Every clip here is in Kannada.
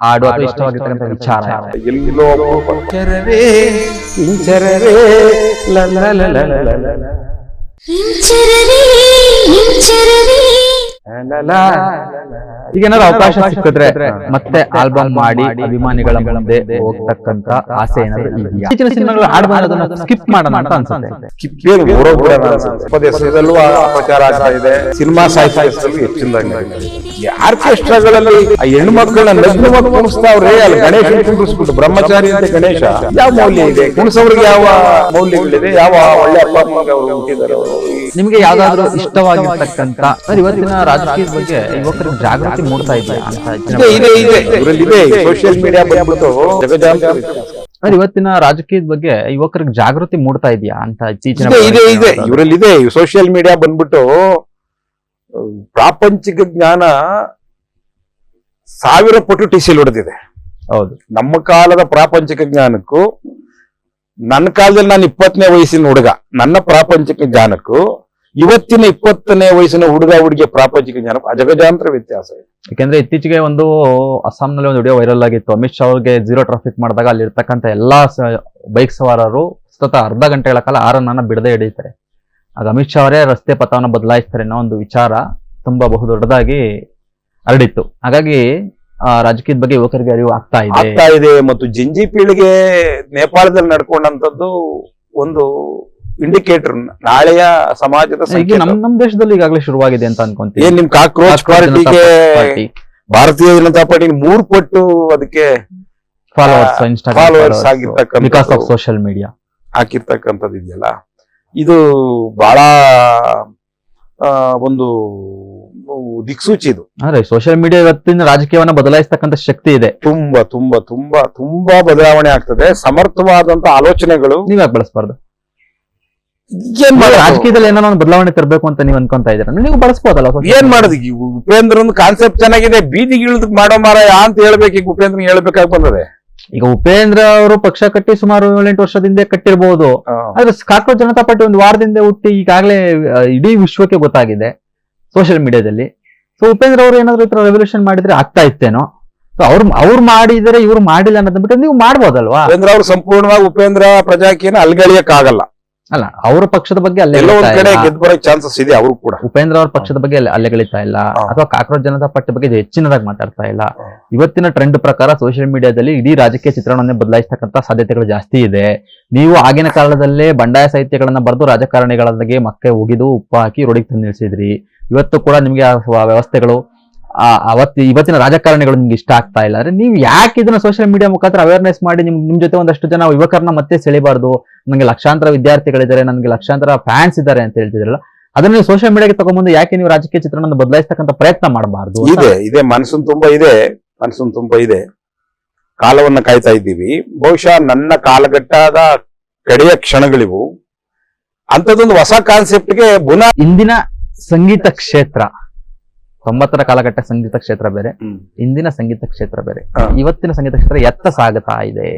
ಹಾಡು ಅಥವಾ ಇಷ್ಟವಾಗಿರ್ತಕ್ಕಂಥ ವಿಚಾರ ಎಲ್ಲೋ ಇಂಚರವೇ ಇಂಚರವೇ ಈಗ ಏನಾದ್ರು ಅವಕಾಶ ಸಿಕ್ಕಿದ್ರೆ ಮತ್ತೆ ಆಲ್ಬಮ್ ಮಾಡಿ ಅಭಿಮಾನಿಗಳ ಮುಂದೆ ಹೋಗ್ತಕ್ಕಂತ ಆಸೆ ಏನಾದ್ರು ಇದೆಯಾ? ಇತ್ತೀಚಿನ ಸಿನಿಮಾಗಳು ಹಾಡು ಮಾಡೋದನ್ನ ಸ್ಕಿಪ್ ಮಾಡೋಣ ಅಂತ ಅನ್ಸುತ್ತೆ. ಉಪದೇಶದಲ್ಲೂ ಅಪಚಾರ ಆಗ್ತಾ ಇದೆ, ಸಿನಿಮಾ ಸಾಹಿತ್ಯದಲ್ಲೂ ಹೆಚ್ಚಿನ ಆರ್ಕೆಸ್ಟ್ರಾಗಳಲ್ಲಿ ಹೆಣ್ಣು ಮಕ್ಕಳನ್ನ ನಗ್ನ ಮಕ್ಕಳು ಕುಣಿಸ್ತಾವ್ರೆ. ಅಲ್ಲಿ ಗಣೇಶ ಕುಣಿಸ್ಬಿಟ್ಟು ಬ್ರಹ್ಮಚಾರಿ ಅಂತ ಗಣೇಶ ಯಾವ ಮೌಲ್ಯ ಇದೆ? ಕುಣಿಸೋರಿಗೆ ಯಾವ ಮೌಲ್ಯಗಳಿದೆ? ಯಾವ ಒಳ್ಳೆ ಅಪ್ಪ ಅಮ್ಮಗೆ ಅವರು ಹುಟ್ಟಿದ್ದಾರೆ ಅವರು? ನಿಮ್ಗೆ ಯಾವ್ದಾದ್ರು ಇಷ್ಟವಾಗಿರ್ತಕ್ಕಂತ ಇವತ್ತಿನ ರಾಜಕೀಯದ ಬಗ್ಗೆ ಯುವಕರಿಗೆ ಜಾಗೃತಿ ಮೂಡ್ತಾ ಇದೆ ಅಂತ ಇದೆ. ಸೋಷಿಯಲ್ ಮೀಡಿಯಾ ಬಂದ್ಬಿಟ್ಟು ಇವತ್ತಿನ ರಾಜಕೀಯದ ಬಗ್ಗೆ ಯುವಕರಿಗೆ ಜಾಗೃತಿ ಮೂಡ್ತಾ ಇದೆಯಾ ಅಂತ ಇತ್ತೀಚಿನ ಇದೆ ಇವರಲ್ಲಿದೆ. ಸೋಷಿಯಲ್ ಮೀಡಿಯಾ ಬಂದ್ಬಿಟ್ಟು ಪ್ರಾಪಂಚಿಕ ಜ್ಞಾನ 1000 ಪಟ್ಟು ಟಿಸಿಲ್ ಹೊಡೆದಿದೆ. ಹೌದು, ನಮ್ಮ ಕಾಲದ ಪ್ರಾಪಂಚಿಕ ಜ್ಞಾನಕ್ಕೂ ನನ್ನ ಕಾಲದಲ್ಲಿ ನಾನು 20ನೇ ವಯಸ್ಸಿನ ಹುಡುಗ ನನ್ನ ಪ್ರಾಪಂಚಿಕ ಜ್ಞಾನಕ್ಕೂ ಇವತ್ತಿನ 20ನೇ ವಯಸ್ಸಿನ ಹುಡುಗ ಹುಡುಗಿಯ ಪ್ರಾಪಂಚಿಕ ಜ್ಞಾನಕ್ಕೂ ಅಜಗಜಾಂತರ ವ್ಯತ್ಯಾಸ ಇದೆ. ಯಾಕೆಂದ್ರೆ ಇತ್ತೀಚೆಗೆ ಒಂದು ಅಸ್ಸಾಂನಲ್ಲಿ ಒಂದು ವಿಡಿಯೋ ವೈರಲ್ ಆಗಿತ್ತು. ಅಮಿತ್ ಶಾ ಅವ್ರಿಗೆ 0 ಟ್ರಾಫಿಕ್ ಮಾಡಿದಾಗ ಅಲ್ಲಿ ಇರ್ತಕ್ಕಂಥ ಎಲ್ಲಾ ಬೈಕ್ ಸವಾರರು ಸತತ ಅರ್ಧ ಗಂಟೆಗಳ ಕಾಲ ಆರನ್ನ ಬಿಡದೆ ಹಿಡಿತಾರೆ. ಆಗ ಅಮಿತ್ ಶಾ ಅವರೇ ರಸ್ತೆ ಪಥವನ್ನು ಬದಲಾಯಿಸ್ತಾರೆ ಅನ್ನೋ ಒಂದು ವಿಚಾರ ತುಂಬಾ ಬಹುದೊಡ್ಡದಾಗಿ ಹರಡಿತ್ತು. ಹಾಗಾಗಿ ರಾಜಕೀಯದ ಬಗ್ಗೆ ಯುವಕರಿಗೆ ಅರಿವು ಆಗ್ತಾ ಇದೆ. ಮತ್ತು ಜಿಂಜಿ ಪೀಳಿಗೆ ನೇಪಾಳದಲ್ಲಿ ನಡ್ಕೊಂಡಂತದ್ದು ಒಂದು ಇಂಡಿಕೇಟರ್ ನಾಳೆಯ ಸಮಾಜದ ನಮ್ಮ ದೇಶದಲ್ಲಿ ಈಗಾಗಲೇ ಶುರುವಾಗಿದೆ ಅಂತ ಅನ್ಕೊಂತೀನಿ. ಏನ್ ನಿಮ್ ಕಾಕ್ರೋಚ್ ಪಾರ್ಟಿಗೆ ಭಾರತೀಯ ಜನತಾ ಪಾರ್ಟಿ 3 ಪಟ್ಟು ಅದಕ್ಕೆ ಫಾಲೋವರ್ಸ್ ಆಗಿರ್ತಕ್ಕಂಥ ಬಿಕಾಸ್ ಆಫ್ ಸೋಷಿಯಲ್ ಮೀಡಿಯಾ ಹಾಕಿರ್ತಕ್ಕಂಥದ್ದು ಇದೆಯಲ್ಲ, ಇದು ಬಹಳ ಒಂದು ದಿಕ್ಸೂಚಿ. ಇದು ಅಂದ್ರೆ ಸೋಷಿಯಲ್ ಮೀಡಿಯಾ ಇವತ್ತಿನ ರಾಜಕೀಯವನ್ನ ಬದಲಾಯಿಸ್ತಕ್ಕಂಥ ಶಕ್ತಿ ಇದೆ. ತುಂಬಾ ತುಂಬಾ ತುಂಬಾ ತುಂಬಾ ಬದಲಾವಣೆ ಆಗ್ತದೆ. ಸಮರ್ಥವಾದಂತ ಆಲೋಚನೆಗಳು ನೀವ್ಯಾಕೆ ಬಳಸಬಾರ್ದು? ರಾಜಕೀಯದಲ್ಲಿ ಏನೋ ಒಂದು ಬದಲಾವಣೆ ತರಬೇಕು ಅಂತ ನೀವು ಅನ್ಕೊಂತ ಇದ್ದೀರಾ, ನೀವು ಬಳಸಬಹುದಲ್ಲ? ಏನ್ ಮಾಡೋದು? ಉಪೇಂದ್ರನ್ ಕಾನ್ಸೆಪ್ಟ್ ಚೆನ್ನಾಗಿದೆ, ಬೀದಿಗೆ ಇಳಿದು ಮಾಡೋ ಮಾರ ಅಂತ ಹೇಳ್ಬೇಕು. ಈಗ ಉಪೇಂದ್ರ ಹೇಳ್ಬೇಕಾಗಿ ಬಂದದೆ. ಈಗ ಉಪೇಂದ್ರ ಅವರು ಪಕ್ಷ ಕಟ್ಟಿ ಸುಮಾರು 7-8 ವರ್ಷದಿಂದ ಕಟ್ಟಿರಬಹುದು. ಆದ್ರೆ ಕಾಕ್ರೋಚ್ ಜನತಾ ಪಾರ್ಟಿ ಒಂದು ವಾರದಿಂದ ಹುಟ್ಟಿ ಈಗಾಗಲೇ ಇಡೀ ವಿಶ್ವಕ್ಕೆ ಗೊತ್ತಾಗಿದೆ ಸೋಷಿಯಲ್ ಮೀಡಿಯಾದಲ್ಲಿ. ಸೊ ಉಪೇಂದ್ರ ಅವರು ಏನಾದ್ರು ಈ ತರ ರೆವಲ್ಯೂಷನ್ ಮಾಡಿದ್ರೆ ಆಗ್ತಾ ಇತ್ತೇನೋ. ಸೊ ಅವ್ರು ಮಾಡಿದರೆ ಇವ್ರು ಮಾಡಿಲ್ಲ ಅನ್ನೋದ್ ಬಿಟ್ಟು ನೀವು ಮಾಡ್ಬೋದಲ್ವಾ? ಉಪೇಂದ್ರ ಅವರು ಸಂಪೂರ್ಣವಾಗಿ ಉಪೇಂದ್ರ ಪ್ರಜಾಕಿಯನ್ನು ಅಲ್ಗಳಿಯಕ್ಕಾಗಲ್ಲ. ಅಲ್ಲ, ಅವರ ಪಕ್ಷದ ಬಗ್ಗೆ ಚಾನ್ಸಸ್ ಇದೆ. ಅವರು ಕೂಡ ಉಪೇಂದ್ರ ಅವ್ರ ಪಕ್ಷದ ಬಗ್ಗೆ ಅಲ್ಲೆಗಳಿತಾ ಇಲ್ಲ, ಅಥವಾ ಕಾಕ್ರೋಚ್ ಜನತಾ ಪಾರ್ಟಿ ಬಗ್ಗೆ ಹೆಚ್ಚಿನದಾಗಿ ಮಾತಾಡ್ತಾ ಇಲ್ಲ. ಇವತ್ತಿನ ಟ್ರೆಂಡ್ ಪ್ರಕಾರ ಸೋಷಿಯಲ್ ಮೀಡಿಯಾದಲ್ಲಿ ಇಡೀ ರಾಜಕೀಯ ಚಿತ್ರಣವನ್ನೇ ಬದಲಾಯಿಸ್ತಕ್ಕಂಥ ಸಾಧ್ಯತೆಗಳು ಜಾಸ್ತಿ ಇದೆ. ನೀವು ಆಗಿನ ಕಾಲದಲ್ಲೇ ಬಂಡಾಯ ಸಾಹಿತ್ಯಗಳನ್ನ ಬರೆದು ರಾಜಕಾರಣಿಗಳಿಗೆ ಮಕ್ಕೆ ಉಗಿದು ಉಪ್ಪು ಹಾಕಿ ರೋಡಿಗೆ ತಂದು ನಿಲ್ಸಿದ್ರಿ. ಇವತ್ತು ಕೂಡ ನಿಮ್ಗೆ ಆ ವ್ಯವಸ್ಥೆಗಳು ಇವತ್ತಿನ ರಾಜಕಾರಣಿಗಳು ನಿಮ್ಗೆ ಇಷ್ಟ ಆಗ್ತಾ ಇಲ್ಲ ಅಂದ್ರೆ ನೀವು ಯಾಕೆ ಇದನ್ನ ಸೋಷಿಯಲ್ ಮೀಡಿಯಾ ಮುಖಾಂತರ ಅವೇರ್ನೆಸ್ ಮಾಡಿ ನಿಮ್ ಜೊತೆ ಒಂದಷ್ಟು ಜನ ಯುವಕರನ್ನ ಮತ್ತೆ ಸೆಳಿಬಾರ್ದು? ನನಗೆ ಲಕ್ಷಾಂತರ ವಿದ್ಯಾರ್ಥಿಗಳಿದ್ದಾರೆ, ನನಗೆ ಲಕ್ಷಾಂತರ ಫ್ಯಾನ್ಸ್ ಇದ್ದಾರೆ ಅಂತ ಹೇಳ್ತಿದ್ರಲ್ಲ, ಅದನ್ನ ನೀವು ಸೋಷಿಯಲ್ ಮೀಡಿಯಾಗೆ ತಗೊಂಡ್ಬಂದು ಯಾಕೆ ನೀವು ರಾಜಕೀಯ ಚಿತ್ರಣವನ್ನು ಬದಲಾಯಿಸ್ತಕ್ಕಂಥ ಪ್ರಯತ್ನ ಮಾಡಬಾರ್ದು? ಇದೆ ಮನಸ್ಸು ತುಂಬಾ ಇದೆ. ಕಾಲವನ್ನ ಕಾಯ್ತಾ ಇದ್ದೀವಿ. ಬಹುಶಃ ನನ್ನ ಕಾಲಘಟ್ಟದ ಕಡೆಯ ಕ್ಷಣಗಳಿವು. ಅಂತದೊಂದು ಹೊಸ ಕಾನ್ಸೆಪ್ಟ್ಗೆ ಇಂದಿನ ಸಂಗೀತ ಕ್ಷೇತ್ರ 90ರ ಕಾಲಘಟ್ಟ ಸಂಗೀತ ಕ್ಷೇತ್ರ ಬೇರೆ, ಇಂದಿನ ಸಂಗೀತ ಕ್ಷೇತ್ರ ಬೇರೆ. ಇವತ್ತಿನ ಸಂಗೀತ ಕ್ಷೇತ್ರ ಎತ್ತ ಸಾಗುತ್ತಾ ಇದೆ.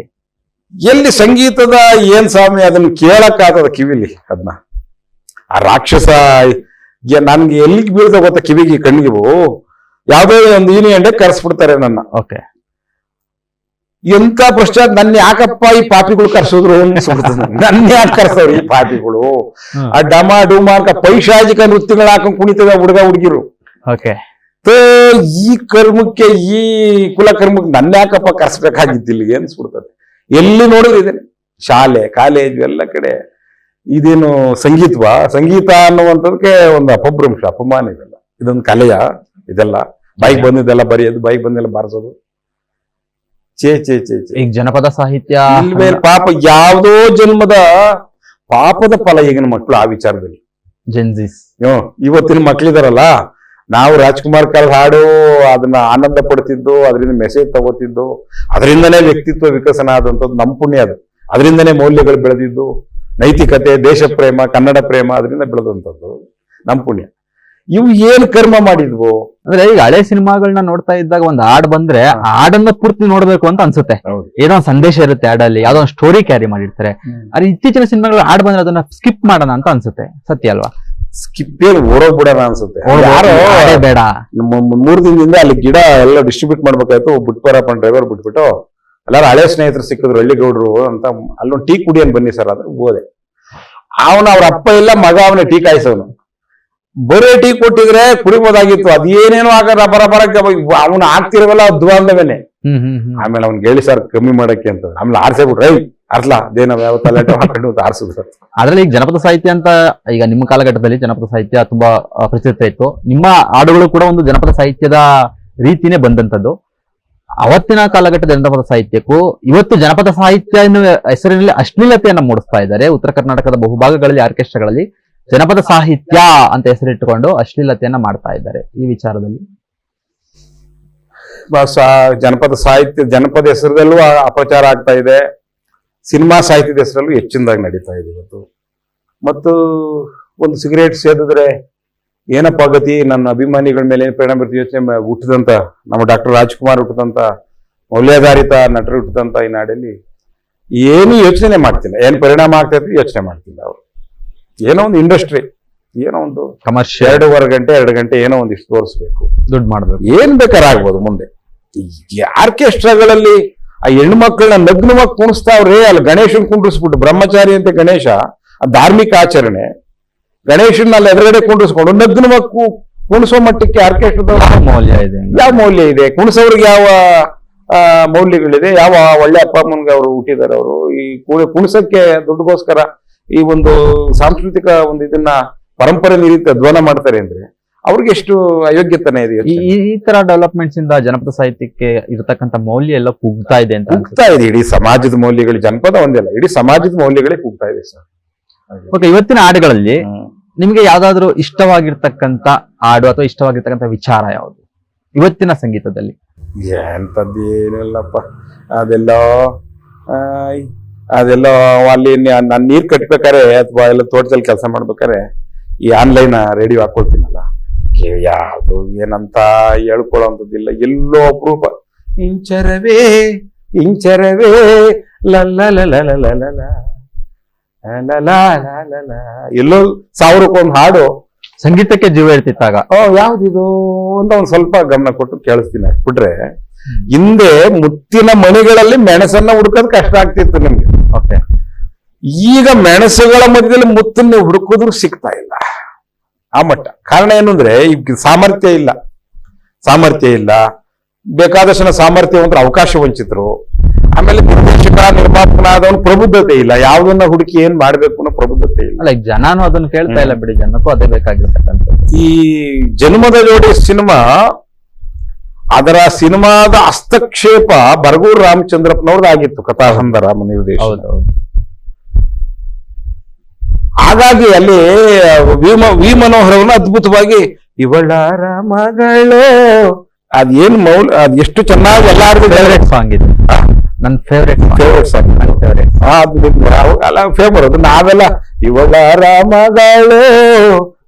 ಎಲ್ಲಿ ಸಂಗೀತದ ಏನ್ ಸ್ವಾಮಿ ಅದನ್ನ ಕೇಳಕ್ಕಾಗದ ಕಿವಿಲಿ ಅದನ್ನ ಆ ರಾಕ್ಷಸ ನನ್ಗೆ ಎಲ್ಲಿಗೆ ಬೀಳ್ದ ಗೊತ್ತ ಕಿವಿಗೆ ಕಣ್ಣಿಗೂ ಯಾವ್ದೋ ಒಂದು ಯೂನಿಯನ್ ಕರೆಸ್ಬಿಡ್ತಾರೆ ನನ್ನ. ಓಕೆ, ಎಂತ ಪ್ರಶ್ನೆ, ನನ್ನ ಯಾಕಪ್ಪ ಈ ಪಾಪಿಗಳು ಕರ್ಸಿದ್ರು ಅನ್ಸ್ಬಿಡ್ತದೆ. ನನ್ನ ಯಾಕೆ ಕರ್ಸವ್ರು ಈ ಪಾಪಿಗಳು? ಆ ಡಮ ಡುಮ ಅಂತ ಪೈಶಾಚಿಕ ನೃತ್ಯಗಳ ಹಾಕೊಂಡ್ ಕುಣಿತದ ಹುಡುಗ ಹುಡುಗಿರು. ಓಕೆ, ಈ ಕರ್ಮಕ್ಕೆ ಈ ಕುಲಕರ್ಮಕ್ಕೆ ನನ್ನ ಯಾಕಪ್ಪ ಕರ್ಸ್ಬೇಕಾಗಿತ್ತು ಇಲ್ಲಿಗೆ ಅನ್ಸ್ಬಿಡ್ತದೆ. ಎಲ್ಲಿ ನೋಡಿದ್ರು ಇದೆ, ಶಾಲೆ ಕಾಲೇಜು ಎಲ್ಲ ಕಡೆ ಇದೇನು ಸಂಗೀತ ಅನ್ನುವಂಥದಕ್ಕೆ ಒಂದು ಅಪಭ್ರಂಶ, ಅಪಮಾನ. ಇದೆಲ್ಲ ಇದೊಂದು ಕಲೆಯ ಇದೆಲ್ಲ ಬೈಕ್ ಬಂದಿದ್ದೆಲ್ಲ ಬರೆಯೋದು, ಬೈಕ್ ಬಂದೆಲ್ಲ ಬಾರಿಸೋದು. ಚೇ ಈಗ ಜನಪದ ಸಾಹಿತ್ಯ ಪಾಪ ಯಾವ್ದೋ ಜನ್ಮದ ಪಾಪದ ಫಲ ಈಗಿನ ಮಕ್ಕಳು ಆ ವಿಚಾರದಲ್ಲಿ. ಜೆನ್ಜಿಸ್ ಇವತ್ತಿನ ಮಕ್ಳಿದಾರಲ್ಲ, ನಾವು ರಾಜ್ಕುಮಾರ್ ಕಾಲದ ಹಾಡು ಅದನ್ನ ಆನಂದ ಪಡ್ತಿದ್ದು, ಅದರಿಂದ ಮೆಸೇಜ್ ತಗೋತಿದ್ದು, ಅದರಿಂದನೇ ವ್ಯಕ್ತಿತ್ವ ವಿಕಸನ ಆದಂಥದ್ದು ನಮ್ಮ ಪುಣ್ಯ. ಅದು ಅದರಿಂದನೇ ಮೌಲ್ಯಗಳು ಬೆಳೆದಿದ್ದು, ನೈತಿಕತೆ, ದೇಶ ಪ್ರೇಮ, ಕನ್ನಡ ಪ್ರೇಮ ಅದರಿಂದ ಬೆಳೆದಂಥದ್ದು ನಮ್ಮ ಪುಣ್ಯ. ಇವು ಏನ್ ಕರ್ಮ ಮಾಡಿದ್ವು ಅಂದ್ರೆ ಈಗ ಹಳೆ ಸಿನಿಮಾಗಳನ್ನ ನೋಡ್ತಾ ಇದ್ದಾಗ ಒಂದು ಹಾಡ್ ಬಂದ್ರೆ ಆ ಹಾಡನ್ನ ಪೂರ್ತಿ ನೋಡ್ಬೇಕು ಅಂತ ಅನ್ಸುತ್ತೆ. ಏನೋ ಒಂದು ಸಂದೇಶ ಇರುತ್ತೆ ಹಾಡಲ್ಲಿ, ಯಾವ್ದೋ ಒಂದು ಸ್ಟೋರಿ ಕ್ಯಾರಿ ಮಾಡಿರ್ತಾರೆ. ಆದ್ರೆ ಇತ್ತೀಚಿನ ಸಿನಿಮಾಗಳು ಹಾಡ್ ಬಂದ್ರೆ ಅದನ್ನ ಸ್ಕಿಪ್ ಮಾಡೋಣ ಅಂತ ಅನ್ಸುತ್ತೆ. ಸತ್ಯ ಅಲ್ವಾ? ಸ್ಕಿಪ್ ಏನ್ ಓಡೋಗ್ಬಿಡೋಣ ಅನ್ಸುತ್ತೆ. ಯಾರೋ ಹಾಡೇ ಬೇಡ. 3 ದಿನದಿಂದ ಅಲ್ಲಿ ಗಿಡ ಎಲ್ಲ ಡಿಸ್ಟ್ರಿಬ್ಯೂಟ್ ಮಾಡ್ಬೇಕಾಯ್ತು. ಬಿಟ್ಬಾರಪ್ಪ ಡ್ರೈವರ್ ಬಿಟ್ಬಿಟ್ಟು ಎಲ್ಲಾರು ಹಳೆ ಸ್ನೇಹಿತರು ಸಿಕ್ಕಿದ್ರು, ಹಳ್ಳಿಗೌಡ್ರು ಅಂತ. ಅಲ್ಲೊಂದು ಟೀ ಕುಡಿಯನ್ ಬನ್ನಿ ಸರ್ ಅಂದ್ರೆ ಹೋದೆ. ಅವ್ರ ಅಪ್ಪ ಇಲ್ಲ, ಮಗ ಅವನೇ ಟೀ ಕಾಯಿಸೋನು. ಬರೇ ಟೀ ಕೊಟ್ಟಿದ್ರೆ ಕುಡಿಬೋದಾಗಿತ್ತು, ಅದೇನೇನೋ ಆಗ ರಬರ ಅವನು ಆಗ್ತಿರವಲ್ಲ ದ್ವಾಂದವೇನೆ. ಆಮೇಲೆ ಅವ್ನ್ ಹೇಳಿ ಸರ್ ಕಮ್ಮಿ ಮಾಡಕ್ಕೆ ಅಂತ. ಆಮೇಲೆ ಆರ್ಸೇ ಬಿಟ್ರೆ ಅರ್ಸ್ಲಾ ಅದೇನೋ ಯಾವ ತಲೆಟೋ ಹಾಕೊಂಡು ಆರ್ಸಿದ್ರು ಸರ್. ಅದ್ರಲ್ಲಿ ಈಗ ಜನಪದ ಸಾಹಿತ್ಯ ಅಂತ, ಈಗ ನಿಮ್ಮ ಕಾಲಘಟ್ಟದಲ್ಲಿ ಜನಪದ ಸಾಹಿತ್ಯ ತುಂಬಾ ಪ್ರಚಲಿತ ಇತ್ತು. ನಿಮ್ಮ ಹಾಡುಗಳು ಕೂಡ ಒಂದು ಜನಪದ ಸಾಹಿತ್ಯದ ರೀತಿನೇ ಬಂದಂತದ್ದು. ಅವತ್ತಿನ ಕಾಲಘಟ್ಟದ ಜನಪದ ಸಾಹಿತ್ಯಕ್ಕೂ ಇವತ್ತು ಜನಪದ ಸಾಹಿತ್ಯ ಎನ್ನುವ ಹೆಸರಿನಲ್ಲಿ ಅಶ್ಲೀಲತೆಯನ್ನ ಮೂಡಿಸ್ತಾ ಇದ್ದಾರೆ. ಉತ್ತರ ಕರ್ನಾಟಕದ ಬಹುಭಾಗಗಳಲ್ಲಿ ಆರ್ಕೆಸ್ಟ್ರಾಗಳಲ್ಲಿ ಜನಪದ ಸಾಹಿತ್ಯ ಅಂತ ಹೆಸರಿಟ್ಟುಕೊಂಡು ಅಶ್ಲೀಲತೆಯನ್ನ ಮಾಡ್ತಾ ಇದ್ದಾರೆ. ಈ ವಿಚಾರದಲ್ಲಿ ಜನಪದ ಸಾಹಿತ್ಯ, ಜನಪದ ಹೆಸರಲ್ಲೂ ಅಪಚಾರ ಆಗ್ತಾ ಇದೆ. ಸಿನಿಮಾ ಸಾಹಿತ್ಯದ ಹೆಸರಲ್ಲೂ ಹೆಚ್ಚಿನದಾಗಿ ನಡೀತಾ ಇದೆ ಇವತ್ತು. ಮತ್ತು ಒಂದು ಸಿಗರೇಟ್ ಸೇದಿದ್ರೆ ಏನಪ್ಪ ಗತಿ, ನನ್ನ ಅಭಿಮಾನಿಗಳ ಮೇಲೆ ಏನು ಪರಿಣಾಮ ಬೀರ್ತಿ ಯೋಚನೆ ಹುಟ್ಟಿದಂತ ನಮ್ಮ ಡಾಕ್ಟರ್ ರಾಜ್ಕುಮಾರ್ ಹುಟ್ಟಿದಂತ ಮೌಲ್ಯಾಧಾರಿತ ನಟರು ಹುಟ್ಟಿದಂತ ಈ ನಾಡಲ್ಲಿ ಏನು ಯೋಚನೆ ಮಾಡ್ತಿಲ್ಲ. ಏನ್ ಪರಿಣಾಮ ಆಗ್ತಾ ಇದ್ರೆ ಯೋಚನೆ ಮಾಡ್ತಿಲ್ಲ ಅವರು. ಏನೋ ಒಂದು ಇಂಡಸ್ಟ್ರಿ, ಏನೋ ಒಂದು ಕಮರ್ಷಿಯಲ್ 2 ಗಂಟೆ ಏನೋ ಒಂದಿಷ್ಟು ತೋರಿಸ್ಬೇಕು, ದುಡ್ಡು ಮಾಡ್ಬೇಕು, ಏನ್ ಬೇಕಾದ್ರೆ ಆಗ್ಬೋದು ಮುಂದೆ. ಆರ್ಕೆಸ್ಟ್ರಾಗಳಲ್ಲಿ ಆ ಹೆಣ್ಮಕ್ಳನ್ನ ನಗ್ನವಾಗಿ ಕುಣಿಸ್ತಾವ್ರೆ. ಅಲ್ಲಿ ಗಣೇಶನ್ ಕುಂಡ್ರಿಸ್ಬಿಟ್ಟು, ಬ್ರಹ್ಮಚಾರಿ ಅಂತ ಗಣೇಶ ಧಾರ್ಮಿಕ ಆಚರಣೆ, ಗಣೇಶನ್ ಅಲ್ಲಿ ಎದುರುಗಡೆ ಕುಂಡಿಸ್ಕೊಂಡು ನಗ್ನವಾಗಿ ಕುಣಿಸೋ ಮಟ್ಟಕ್ಕೆ ಆರ್ಕೆಸ್ಟ್ರಾದ ಮೌಲ್ಯ ಇದೆ. ಯಾವ ಮೌಲ್ಯ ಇದೆ? ಕುಣಿಸೋರ್ಗೆ ಯಾವ ಮೌಲ್ಯಗಳಿದೆ? ಯಾವ ಒಳ್ಳೆ ಅಪ್ಪ ಅಮ್ಮನ್ಗೆ ಅವರು ಹುಟ್ಟಿದಾರೆ ಅವರು? ಈ ಕುಣಿಸಕ್ಕೆ ದುಡ್ಡುಗೋಸ್ಕರ ಈ ಒಂದು ಸಾಂಸ್ಕೃತಿಕ ಒಂದು ಇದನ್ನ ಪರಂಪರೆ ರೀತಿ ಅಧ್ವಾನ ಮಾಡ್ತಾರೆ ಅಂದ್ರೆ ಅವ್ರಿಗೆ ಎಷ್ಟು ಅಯೋಗ್ಯತನ ಇದೆ. ಈ ತರ ಡೆವಲಪ್ಮೆಂಟ್ಸ್ ಇಂದ ಜನಪದ ಸಾಹಿತ್ಯಕ್ಕೆ ಇರತಕ್ಕಂತ ಮೌಲ್ಯ ಎಲ್ಲ ಕುಗ್ತಾ ಇದೆ ಅಂತ ಕುಗ್ತಾ ಇದೆ. ಇಡೀ ಸಮಾಜದ ಮೌಲ್ಯಗಳು, ಜನಪದ ಒಂದಿಲ್ಲ, ಇಡೀ ಸಮಾಜದ ಮೌಲ್ಯಗಳೇ ಕುಗ್ತಾ ಇದೆ ಸರ್. ಓಕೆ, ಇವತ್ತಿನ ಹಾಡುಗಳಲ್ಲಿ ನಿಮ್ಗೆ ಯಾವ್ದಾದ್ರು ಇಷ್ಟವಾಗಿರ್ತಕ್ಕಂತ ಹಾಡು ಅಥವಾ ಇಷ್ಟವಾಗಿರ್ತಕ್ಕಂಥ ವಿಚಾರ ಯಾವುದು ಇವತ್ತಿನ ಸಂಗೀತದಲ್ಲಿ? ಎಂತದ್ದು ಏನಿಲ್ಲಪ್ಪ, ಅದೆಲ್ಲ ಅಲ್ಲಿ ನಾನು ನೀರ್ ಕಟ್ಬೇಕಾರೆ ಅಥವಾ ಎಲ್ಲ ತೋಟದಲ್ಲಿ ಕೆಲಸ ಮಾಡ್ಬೇಕಾರೆ ಈ ಆನ್ಲೈನ್ ರೇಡಿಯೋ ಹಾಕೊಳ್ತೀನಲ್ಲ, ಯಾವುದು ಏನಂತ ಹೇಳ್ಕೊಳ್ಳೋಂಥದ್ದಿಲ್ಲ. ಎಲ್ಲೋ ಅಪರೂಪ ಇಂಚರವೇ ಎಲ್ಲೋ 1000 ಹಾಡು ಸಂಗೀತಕ್ಕೆ ಜೀವ ಇರ್ತಿತ್ತಾಗ. ಯಾವ್ದಿದು ಅಂತ ಒಂದ್ ಸ್ವಲ್ಪ ಗಮನ ಕೊಟ್ಟು ಕೇಳಿಸ್ತೀನಿ ಬಿಟ್ರೆ, ಹಿಂದೆ ಮುತ್ತಿನ ಮಣಿಗಳಲ್ಲಿ ಮೆಣಸನ್ನ ಹುಡುಕೋದು ಕಷ್ಟ ಆಗ್ತಿತ್ತು ನಿಮ್ಗೆ. ಓಕೆ, ಈಗ ಮೆಣಸುಗಳ ಮಧ್ಯದಲ್ಲಿ ಮುತ್ತನ್ನ ಹುಡುಕಿದ್ರು ಸಿಗ್ತಾ ಇಲ್ಲ ಆ ಮಟ್ಟ. ಕಾರಣ ಏನು ಅಂದ್ರೆ ಈಗ ಸಾಮರ್ಥ್ಯ ಇಲ್ಲ, ಬೇಕಾದಷ್ಟು ಸಾಮರ್ಥ್ಯವಂತರ ಅವಕಾಶ ವಂಚಿತರು. ಆಮೇಲೆ ನಿರ್ದೇಶಕ ನಿರ್ಮಾಪಕನಾದವನು ಪ್ರಬುದ್ಧತೆ ಇಲ್ಲ, ಯಾವ್ದನ್ನ ಹುಡುಕಿ ಏನ್ ಮಾಡ್ಬೇಕು ಅನ್ನೋ ಪ್ರಬುದ್ಧತೆ ಇಲ್ಲ. ಅಲ್ಲ, ಜನನು ಅದನ್ನ ಕೇಳ್ತಾ ಇಲ್ಲ ಬಿಡಿ, ಜನಕ್ಕೂ ಅದೇ ಬೇಕಾಗಿರ್ತಕ್ಕಂಥದ್ದು. ಈ ಜನ್ಮದ ಜೋಡಿ ಸಿನಿಮಾ, ಅದರ ಸಿನಿಮಾದ ಹಸ್ತಕ್ಷೇಪ ಬರಗೂರು ರಾಮಚಂದ್ರಪ್ಪನವ್ರದ್ದಾಗಿತ್ತು, ಕಥಾಹಂದರ ನಿರ್ದೇಶನ. ಹಾಗಾಗಿ ಅಲ್ಲಿ ವಿ ಮನೋಹರವನ್ನ ಅದ್ಭುತವಾಗಿ ಇವಳಾರ ಮಗಳು ಅದೇನ್ ಅದ್ ಎಷ್ಟು ಚೆನ್ನಾಗಿ ಎಲ್ಲಾರ್ದು ಫೇವ್ರೇಟ್ ಸಾಂಗ್ ಇದು, ನನ್ನ ಫೇವ್ರೇಟ್ ಸಾಂಗ್. ಫೇವರ್ ಅದು. ನಾವೆಲ್ಲ ಇವಳಾರ ಮಗಳು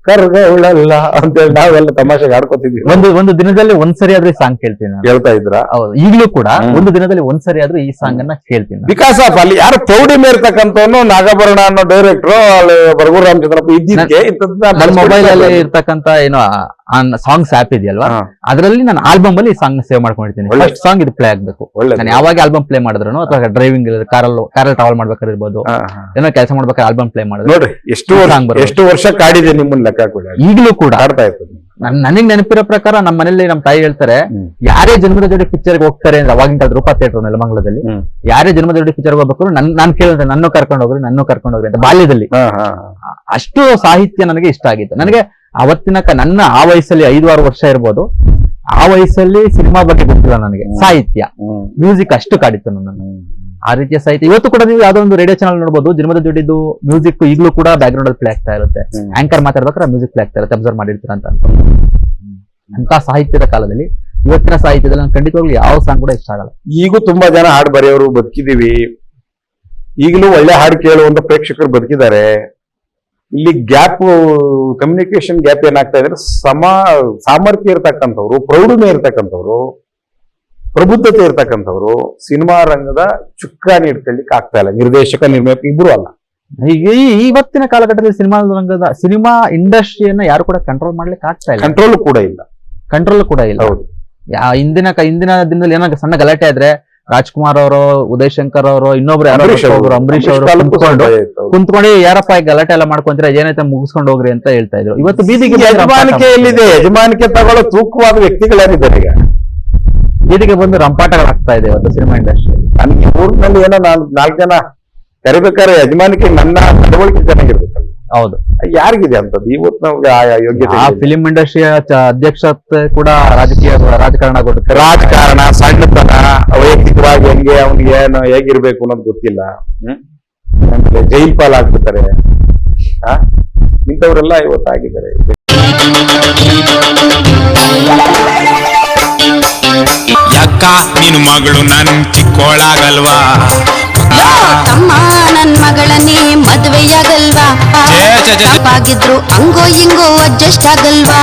ಕರ್ಗವಳಲ್ಲ ಅಂತೇಳಿ ನಾವೆಲ್ಲ ತಮಾಷೆಗೆ ಆಡ್ಕೊತಿದ್ವಿ. ಒಂದು ದಿನದಲ್ಲಿ ಒಂದ್ಸರಿ ಆದ್ರೂ ಈ ಸಾಂಗ್ ಕೇಳ್ತೀನಿ. ಕೇಳ್ತಾ ಇದ್ರ? ಹೌದು, ಈಗಲೂ ಕೂಡ ಒಂದು ದಿನದಲ್ಲಿ ಒಂದ್ಸರಿ ಆದ್ರೂ ಈ ಸಾಂಗ್ ಅನ್ನ ಕೇಳ್ತೀನಿ. ಬಿಕಾಸ್ ಆಫ್ ಅಲ್ಲಿ ಯಾರು ಪ್ರೌಢಿ ಮೇರ್ತಕ್ಕಂಥವನು ನಾಗಭರಣ ಅನ್ನೋ ಡೈರೆಕ್ಟ್ರು ಅಲ್ಲಿ ಬರಗೂರು ರಾಮಚಂದ್ರಪ್ಪ ಇದ್ದಿದ್ಕೆ ನನ್ನ ಮೊಬೈಲ್ ಅಲ್ಲಿ ಇರ್ತಕ್ಕಂತ ಏನೋ ಸಾಂಗ್ಸ್ ಆಪ್ ಇದೆಯಲ್ವಾ, ಅದರಲ್ಲಿ ನಾನು ಆಲ್ಬಮ್ ಅಲ್ಲಿ ಈ ಸಾಂಗ್ ಸೇವ್ ಮಾಡ್ಕೊಂಡಿರ್ತೀನಿ. ಫಸ್ಟ್ ಸಾಂಗ್ ಇದು ಪ್ಲೇ ಆಗ್ಬೇಕು. ನಾನು ಯಾವಾಗ ಆಲ್ಬಮ್ ಪ್ಲೇ ಮಾಡಿದ್ರು ಅಥವಾ ಡ್ರೈವಿಂಗ್ ಕಾರಲ್ಲಿ ಟ್ರಾವೆಲ್ ಮಾಡ್ಬೇಕಾದ್ರೆ ಇರ್ಬೋದು, ಏನೋ ಕೆಲಸ ಮಾಡ್ಬೇಕಾದ್ರೆ ಆಲ್ಬಮ್ ಪ್ಲೇ ಮಾಡಿದ್ರೆ ನೋಡ್ರಿ ಎಷ್ಟು ವರ್ಷ ಕಾಡಿದೆ ನಿಮ್ಮನ್ನ ಲೆಕ್ಕ ಕೂಡ ಈಗಲೂ ಕೂಡ ಆಡ್ತಾ ಇರ್ತದೆ. ನನಗ್ ನೆನಪಿರೋ ಪ್ರಕಾರ ನಮ್ಮ ಮನೇಲಿ ನಮ್ಮ ತಾಯಿ ಹೇಳ್ತಾರೆ, ಯಾರೇ ಜನ್ಮದ ಜೋಡಿ ಪಿಕ್ಚರ್ಗೆ ಹೋಗ್ತಾರೆ ಅಂದ್ರೆ ಅವಾಗಿನ ಕಾಲದ ರೂಪಾ ಥಿಯೇಟರ್ ನೆಲಮಂಗಲದಲ್ಲಿ ಯಾರೇ ಜನ್ಮದ ಜೋಡಿ ಪಿಕ್ಚರ್ಗೆ ಹೋಗ್ಬೇಕು ನಾನು ಕೇಳಿದ್ರೆ ನನ್ನೂ ಕರ್ಕೊಂಡು ಹೋಗ್ರಿ ಅಂತ ಬಾಲ್ಯದಲ್ಲಿ. ಅಷ್ಟು ಸಾಹಿತ್ಯ ನನಗೆ ಇಷ್ಟ ಆಗಿತ್ತು. ನನಗೆ ಅವತ್ತಿನ ನನ್ನ ಆ ವಯಸ್ಸಲ್ಲಿ 5-6 ವರ್ಷ ಇರ್ಬೋದು, ಆ ವಯಸ್ಸಲ್ಲಿ ಸಿನಿಮಾ ಬಗ್ಗೆ ಗೊತ್ತಿಲ್ಲ ನನಗೆ. ಸಾಹಿತ್ಯ, ಮ್ಯೂಸಿಕ್ ಅಷ್ಟು ಕಾಡಿತ್ತು ನನ್ನನ್ನು. ಆ ರೀತಿಯ ಸಾಹಿತ್ಯ ಇವತ್ತು ಕೂಡ ನೀವು ಯಾವ್ದೋ ಒಂದು ರೇಡಿಯೋ ಚಾನಲ್ ನೋಡಬಹುದು, ಜನ್ಮದ ಜೋಡಿದು ಮ್ಯೂಸಿಕ್ ಈಗಲೂ ಕೂಡ ಬ್ಯಾಕ್ ಗ್ರೌಂಡ್ ಅಲ್ಲಿ ಪ್ಲೇ ಆಗ್ತಾ ಇರುತ್ತೆ. ಆಂಕರ್ ಮಾತಾಡ್ಬೇಕಾದ್ರೆ ಮ್ಯೂಸಿಕ್ ಪ್ಲೇ ಆಗ್ತಾ ಇರುತ್ತೆ, ಅಬ್ಸರ್ವ್ ಮಾಡಿರ್ತೀರ ಅಂತ ಅಂತ ಸಾಹಿತ್ಯದ ಕಾಲದಲ್ಲಿ ಇವತ್ತಿನ ಸಾಹಿತ್ಯದಲ್ಲಿ ನಾನು ಖಂಡಿತವಾಗ್ಲೂ ಯಾವ ಸಾಂಗ್ ಕೂಡ ಇಷ್ಟ ಆಗಲ್ಲ. ಈಗೂ ತುಂಬಾ ಜನ ಹಾಡು ಬರೆಯೋರು ಬದುಕಿದೀವಿ, ಈಗಲೂ ಒಳ್ಳೆ ಹಾಡು ಕೇಳುವಂತ ಪ್ರೇಕ್ಷಕರು ಬದುಕಿದ್ದಾರೆ. ಇಲ್ಲಿ ಗ್ಯಾಪ್, ಕಮ್ಯುನಿಕೇಶನ್ ಗ್ಯಾಪ್ ಏನಾಗ್ತಾ ಇದ್ರೆ ಸಾಮರ್ಥ್ಯ ಇರ್ತಕ್ಕಂಥವ್ರು, ಪ್ರೌಢಮೆ ಇರ್ತಕ್ಕಂಥವ್ರು, ಪ್ರಬುದ್ಧತೆ ಇರ್ತಕ್ಕಂಥವ್ರು ಸಿನಿಮಾ ರಂಗದ ಚುಕ್ಕಾಣಿ ಇಟ್ಕೊಳ್ಳಿಕ್ಕೆ ಆಗ್ತಾ ಇಲ್ಲ. ನಿರ್ದೇಶಕ ನಿರ್ಮಾಪಕ ಇಬ್ರು ಅಲ್ಲ, ಈಗ ಇವತ್ತಿನ ಕಾಲಘಟ್ಟದಲ್ಲಿ ಸಿನಿಮಾ ಇಂಡಸ್ಟ್ರಿಯನ್ನ ಯಾರು ಕೂಡ ಕಂಟ್ರೋಲ್ ಮಾಡ್ಲಿಕ್ಕೆ ಆಗ್ತಾ ಇಲ್ಲ. ಕಂಟ್ರೋಲ್ ಕೂಡ ಇಲ್ಲ. ಹೌದು. ಹಿಂದಿನ ದಿನದಲ್ಲಿ ಏನೋ ಸಣ್ಣ ಗಲಾಟೆ ಆದ್ರೆ ರಾಜ್ಕುಮಾರ್ ಅವರು, ಉದಯ್ ಶಂಕರ್ ಅವರು, ಇನ್ನೊಬ್ರು ಅಂಬರೀಶ್ ಅವರು ಕುಂತ್ಕೊಂಡು ಯಾರಪ್ಪ ಈ ಗಲಾಟೆ ಎಲ್ಲ ಮಾಡ್ಕೊಂತೀರ, ಏನೈತೆ ಮುಗಿಸ್ಕೊಂಡು ಹೋಗ್ರಿ ಅಂತ ಹೇಳ್ತಾ ಇದ್ರು. ಇವತ್ತು ಬೀದಿಗೆ ಯಜಮಾನಿಕೆ ಎಲ್ಲಿದೆ? ಯಜಮಾನಿಕೆ ತಗೊಳ್ಳೋ ತೂಕವಾದ ವ್ಯಕ್ತಿಗಳೇನಿದ್ದಾರೆ ಈಗ ಬೀದಿಗೆ ಬಂದು ರಂಪಾಟಗಳಾಗ್ತಾ ಇದೆ ಇವತ್ತು ಸಿನಿಮಾ ಇಂಡಸ್ಟ್ರಿ. ನನಗೆ ಊರಿನಲ್ಲಿ ಏನೋ 4 ಜನ ಕರಿಬೇಕಾದ್ರೆ ಯಜಮಾನಿಕೆ ನನ್ನ ನಡವಳಿಕೆ ಚೆನ್ನಾಗಿರ್ಬೇಕಲ್ಲ. ಹೌದು. ಯಾರಿಗಿದೆ ಅಂತದ್ದು ಇವತ್ತು ನಮ್ಗೆ ಆ ಯೋಗ್ಯತೆ? ಆ ಫಿಲಿಂ ಇಂಡಸ್ಟ್ರಿಯ ಅಧ್ಯಕ್ಷತೆ ಕೂಡ ರಾಜಕಾರಣ, ಸಣ್ಣತನ, ವೈಯಕ್ತಿಕವಾಗಿ ಹೆಂಗೆ ಅವ್ನಿಗೆ ಏನು ಹೇಗಿರ್ಬೇಕು ಅನ್ನೋದು ಗೊತ್ತಿಲ್ಲ. ಆಮೇಲೆ ಜೈಲ್ ಪಾಲಾಗ್ಬಿಡ್ತಾರೆ. ಇಂಥವ್ರೆಲ್ಲ ಇವತ್ತಾಗಿದ್ದಾರೆ. ಯಾಕ ನಿನ್ ಮಗಳು ನನ್ ಚಿಕ್ಕೋಳಾಗಲ್ವಾ? ತಮ್ಮ ನನ್ ಮಗಳನ್ನೇ ಮದ್ವೆಯಾಗಲ್ವಾ? ಆಗಿದ್ರು ಹಂಗೋ ಹಿಂಗೋ ಅಡ್ಜಸ್ಟ್ ಆಗಲ್ವಾ?